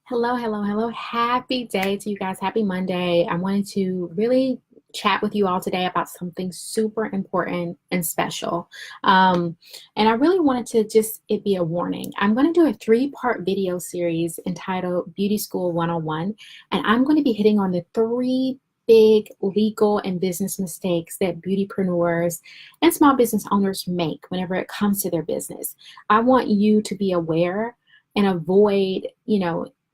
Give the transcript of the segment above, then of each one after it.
Hello, hello, hello. Happy day to you guys. Happy Monday. I wanted to really chat with you all today about something super important and special. Um, and I really wanted to just it be a warning. I'm going to do a three-part video series entitled Beauty School 101, and I'm going to be hitting on the three big legal and business mistakes that beautypreneurs and small business owners make whenever it comes to their business. I want you to be aware and avoid,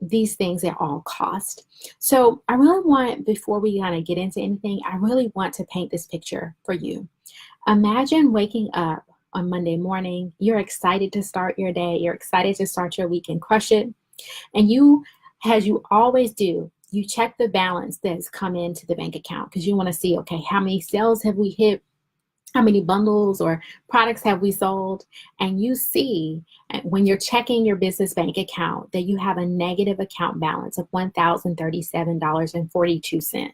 these things at all cost. So I really want, before we kind of get into anything, I really want to paint this picture for you. Imagine waking up on Monday morning, you're excited to start your day, you're excited to start your week and crush it. And you, as you always do, you check the balance that's come into the bank account because you want to see, okay, how many sales have we hit? How many bundles or products have we sold? And you see when you're checking your business bank account that you have a negative account balance of $1,037.42.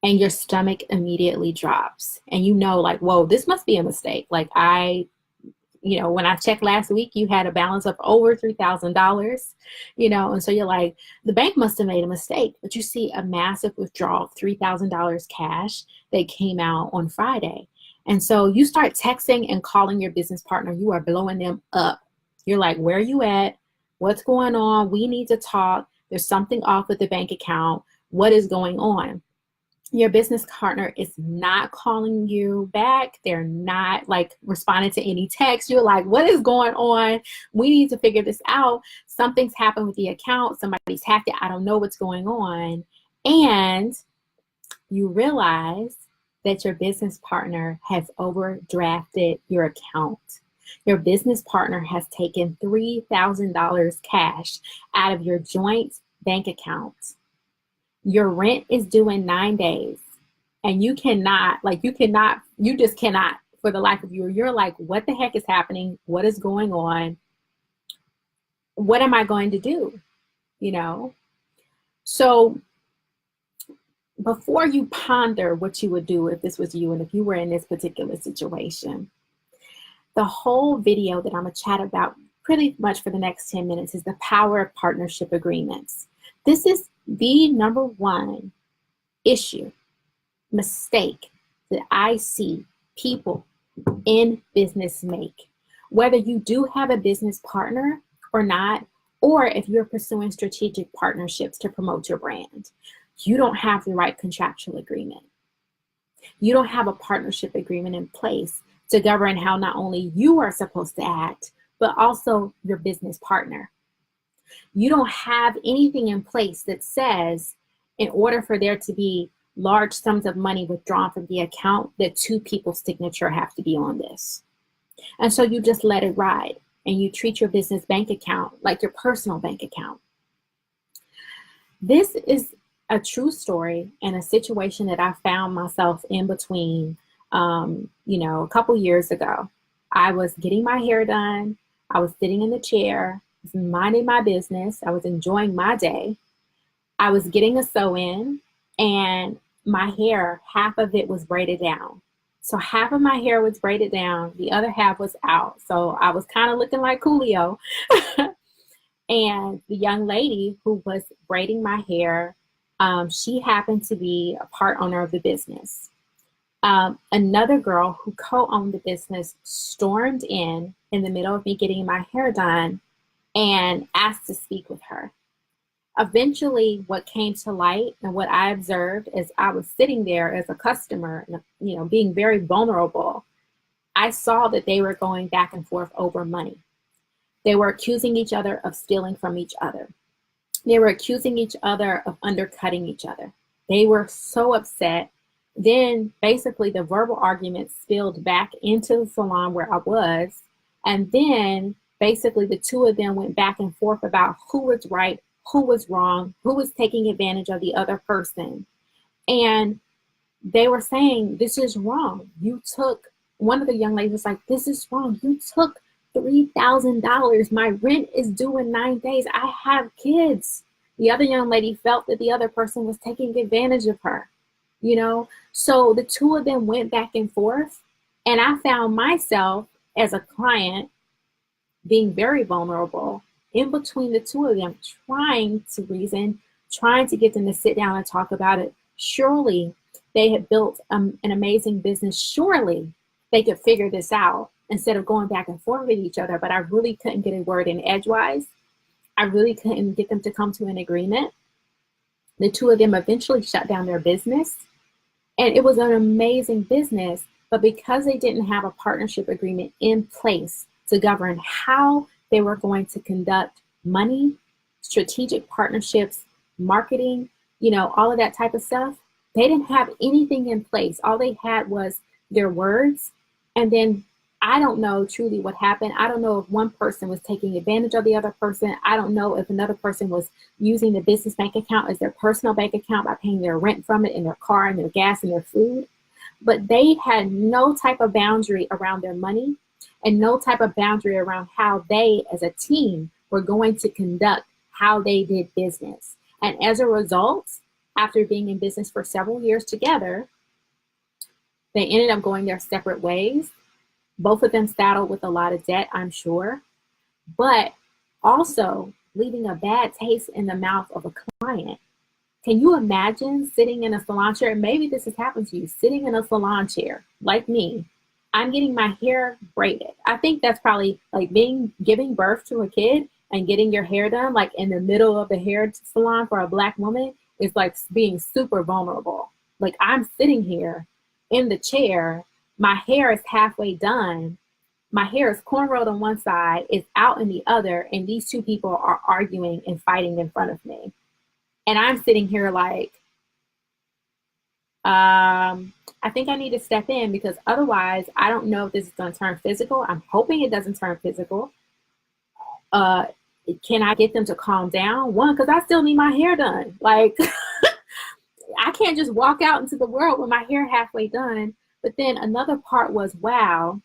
And your stomach immediately drops. And you know, like, whoa, this must be a mistake. Like when I checked last week, you had a balance of over $3,000, and so you're like, the bank must have made a mistake. But you see a massive withdrawal of $3,000 cash that came out on Friday. And so you start texting and calling your business partner. You are blowing them up. You're like, where are you at? What's going on? We need to talk. There's something off with the bank account. What is going on? Your business partner is not calling you back. They're not like responding to any text. You're like, what is going on? We need to figure this out. Something's happened with the account. Somebody's hacked it. I don't know what's going on. And you realize that your business partner has overdrafted your account. Your business partner has taken $3,000 cash out of your joint bank account. Your rent is due in 9 days, and you just cannot for the life of you. You're like, what the heck is happening? What is going on? What am I going to do? So before you ponder what you would do if this was you and if you were in this particular situation, the whole video that I'm going to chat about pretty much for the next 10 minutes is the power of partnership agreements. This is the number one mistake that I see people in business make. Whether you do have a business partner or not, or if you're pursuing strategic partnerships to promote your brand, you don't have the right contractual agreement. You don't have a partnership agreement in place to govern how not only you are supposed to act, but also your business partner. You don't have anything in place that says in order for there to be large sums of money withdrawn from the account, that two people's signature have to be on this. And so you just let it ride and you treat your business bank account like your personal bank account. This is a true story and a situation that I found myself in between, a couple years ago. I was getting my hair done. I was sitting in the chair, minding my business. I was enjoying my day. I was getting a sew-in, and my hair, half of it was braided down. So half of my hair was braided down, the other half was out. So I was kind of looking like Coolio. And the young lady who was braiding my hair, she happened to be a part owner of the business. Another girl who co-owned the business stormed in the middle of me getting my hair done and asked to speak with her. Eventually, what came to light and what I observed as I was sitting there as a customer, being very vulnerable, I saw that they were going back and forth over money. They were accusing each other of stealing from each other. They were accusing each other of undercutting each other. They were so upset. Then basically the verbal arguments spilled back into the salon where I was. And then basically the two of them went back and forth about who was right, who was wrong, who was taking advantage of the other person. And they were saying, this is wrong. One of the young ladies was like, this is wrong. You took $3,000. My rent is due in 9 days. I have kids. The other young lady felt that the other person was taking advantage of her, So the two of them went back and forth. And I found myself as a client being very vulnerable in between the two of them, trying to reason, trying to get them to sit down and talk about it. Surely they had built an amazing business. Surely they could figure this out instead of going back and forth with each other. But I really couldn't get a word in edgewise. I really couldn't get them to come to an agreement. The two of them eventually shut down their business, and it was an amazing business. But because they didn't have a partnership agreement in place to govern how they were going to conduct money, strategic partnerships, marketing, all of that type of stuff, they didn't have anything in place. All they had was their words. And then I don't know truly what happened. I don't know if one person was taking advantage of the other person. I don't know if another person was using the business bank account as their personal bank account by paying their rent from it, and their car and their gas and their food. But they had no type of boundary around their money and no type of boundary around how they as a team were going to conduct how they did business. And as a result, after being in business for several years together, they ended up going their separate ways. Both of them saddled with a lot of debt, I'm sure, but also leaving a bad taste in the mouth of a client. Can you imagine sitting in a salon chair? And maybe this has happened to you, sitting in a salon chair like me. I'm getting my hair braided. I think that's probably like giving birth to a kid and getting your hair done, like in the middle of the hair salon for a Black woman, is like being super vulnerable. Like, I'm sitting here in the chair, my hair is halfway done, my hair is cornrowed on one side, it's out in the other, and these two people are arguing and fighting in front of me. And I'm sitting here like, I think I need to step in, because otherwise I don't know if this is going to turn physical. I'm hoping it doesn't turn physical. Can I get them to calm down? One, because I still need my hair done. Like, I can't just walk out into the world with my hair halfway done. But then another part was, wow,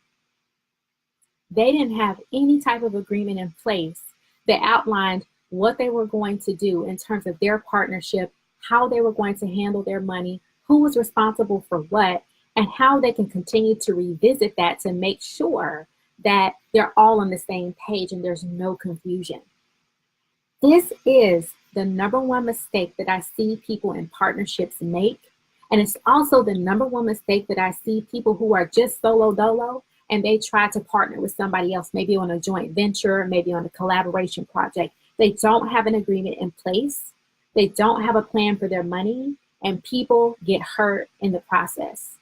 they didn't have any type of agreement in place that outlined what they were going to do in terms of their partnership, how they were going to handle their money, who was responsible for what, and how they can continue to revisit that to make sure that they're all on the same page and there's no confusion. This is the number one mistake that I see people in partnerships make. And it's also the number one mistake that I see people who are just solo dolo and they try to partner with somebody else, maybe on a joint venture, maybe on a collaboration project. They don't have an agreement in place. They don't have a plan for their money, and people get hurt in the process.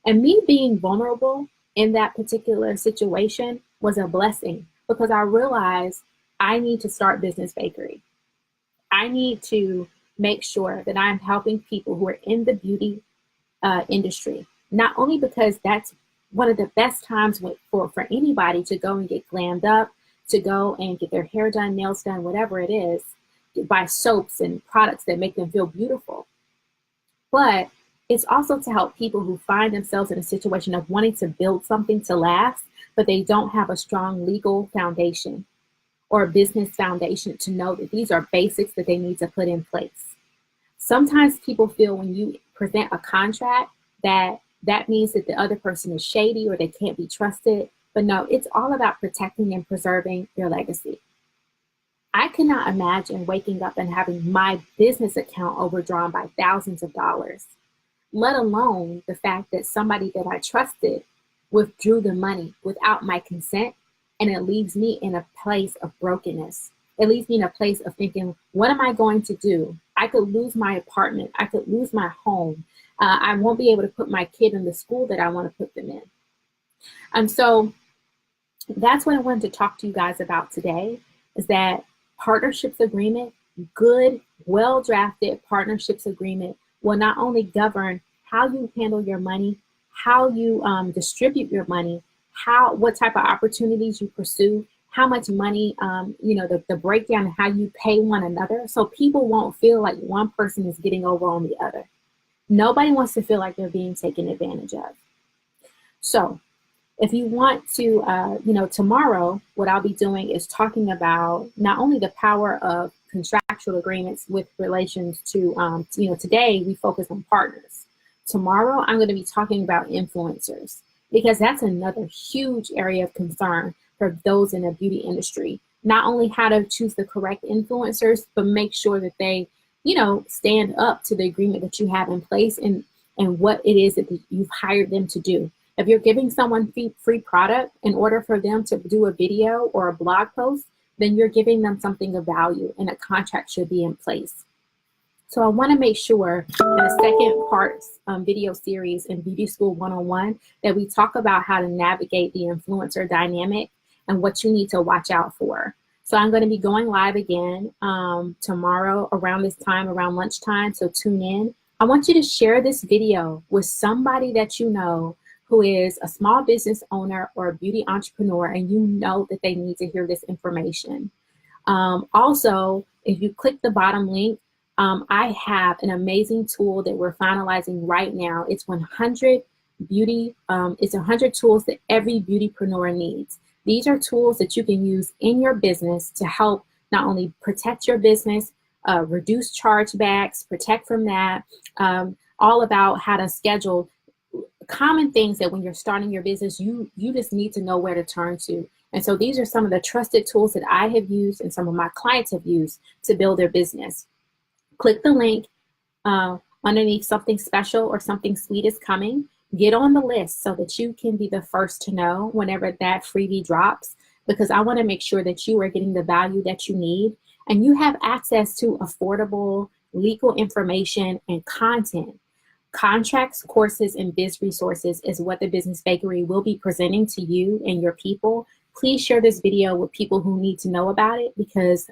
And me being vulnerable in that particular situation was a blessing, because I realized I need to start Business Bakery. I need to make sure that I'm helping people who are in the beauty industry, not only because that's one of the best times for anybody to go and get glammed up, to go and get their hair done, nails done, whatever it is, buy soaps and products that make them feel beautiful. But it's also to help people who find themselves in a situation of wanting to build something to last, but they don't have a strong legal foundation or a business foundation to know that these are basics that they need to put in place. Sometimes people feel when you present a contract that means that the other person is shady or they can't be trusted. But no, it's all about protecting and preserving your legacy. I cannot imagine waking up and having my business account overdrawn by thousands of dollars, let alone the fact that somebody that I trusted withdrew the money without my consent, and it leaves me in a place of brokenness. It leaves me in a place of thinking, what am I going to do? I could lose my apartment. I could lose my home. I won't be able to put my kid in the school that I want to put them in. And so that's what I wanted to talk to you guys about today, is that partnerships agreement, good, well-drafted partnerships agreement will not only govern how you handle your money, how you distribute your money, what type of opportunities you pursue, how much money, the breakdown of how you pay one another, so people won't feel like one person is getting over on the other. Nobody wants to feel like they're being taken advantage of. So if you want to, tomorrow, what I'll be doing is talking about not only the power of contractual agreements with relations to, today we focus on partners. Tomorrow, I'm going to be talking about influencers, because that's another huge area of concern for those in the beauty industry. not only how to choose the correct influencers, but make sure that they, you know, stand up to the agreement that you have in place and what it is that you've hired them to do. If you're giving someone free product in order for them to do a video or a blog post, then you're giving them something of value and a contract should be in place. So I want to make sure in the second part video series in Beauty School 101 that we talk about how to navigate the influencer dynamic and what you need to watch out for. So I'm going to be going live again tomorrow around this time, around lunchtime, so tune in. I want you to share this video with somebody that you know who is a small business owner or a beauty entrepreneur, and you know that they need to hear this information. Also, if you click the bottom link, I have an amazing tool that we're finalizing right now. It's 100 it's 100 tools that every beautypreneur needs. These are tools that you can use in your business to help not only protect your business, reduce chargebacks, protect from that, all about how to schedule common things that when you're starting your business, you just need to know where to turn to. And so these are some of the trusted tools that I have used and some of my clients have used to build their business. Click the link underneath. Something special or something sweet is coming. Get on the list so that you can be the first to know whenever that freebie drops, because I want to make sure that you are getting the value that you need and you have access to affordable legal information and content. Contracts, courses, and biz resources is what the Business Bakery will be presenting to you and your people. Please share this video with people who need to know about it, because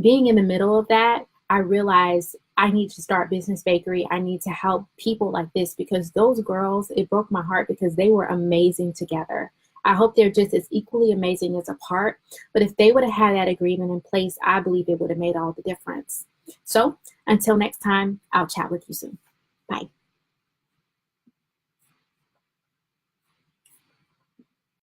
being in the middle of that, I realized I need to start Business Bakery. I need to help people like this, because those girls, it broke my heart because they were amazing together. I hope they're just as equally amazing as apart. But if they would have had that agreement in place, I believe it would have made all the difference. So until next time, I'll chat with you soon. Bye.